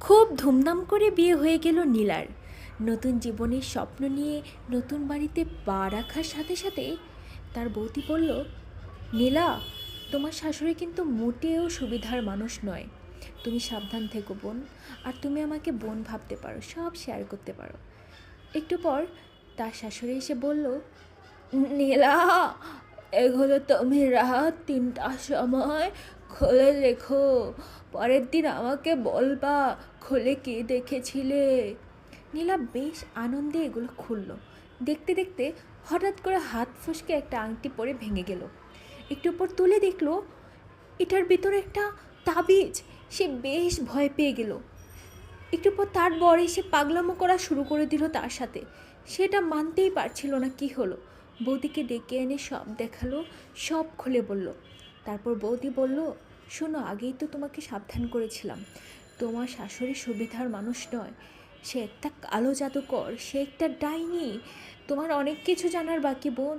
খুব ধুমধাম করে বিয়ে হয়ে গেল নীলার। নতুন জীবনের স্বপ্ন নিয়ে নতুন বাড়িতে পা রাখার সাথে সাথে তার বৌদি বলল, নীলা, তোমার শাশুড়ি কিন্তু মোটেও সুবিধার মানুষ নয়। তুমি সাবধান থেকো বোন, আর তুমি আমাকে বোন ভাবতে পারো, সব শেয়ার করতে পারো। একটু পর তার শাশুড়ি এসে বলল, নীলা, এগুলো তুমি রাত 3টার সময় খুলে রেখো, পরের দিন আমাকে বলবা খুলে কি দেখেছিলে। নীলা বেশ আনন্দে এগুলো খুলল। দেখতে দেখতে হঠাৎ করে হাত ফসকে একটা আংটি পরে ভেঙে গেল। একটু পর তুলে দেখলো এটার ভিতরে একটা তাবিজ। সে বেশ ভয় পেয়ে গেল। একটু পর তার বর এসে পাগলামো করা শুরু করে দিল তার সাথে। সেটা মানতেই পারছিল না কি হলো। বৌদিকে ডেকে এনে সব দেখালো, সব খুলে বলল। তারপর বৌদি বলল, শোনো, আগেই তো তোমাকে সাবধান করেছিলাম, তোমার শাশুড়ি সুবিধার মানুষ নয়। সে একটা কালো জাদুকর, সে একটা ডাইনি। তোমার অনেক কিছু জানার বাকি বোন।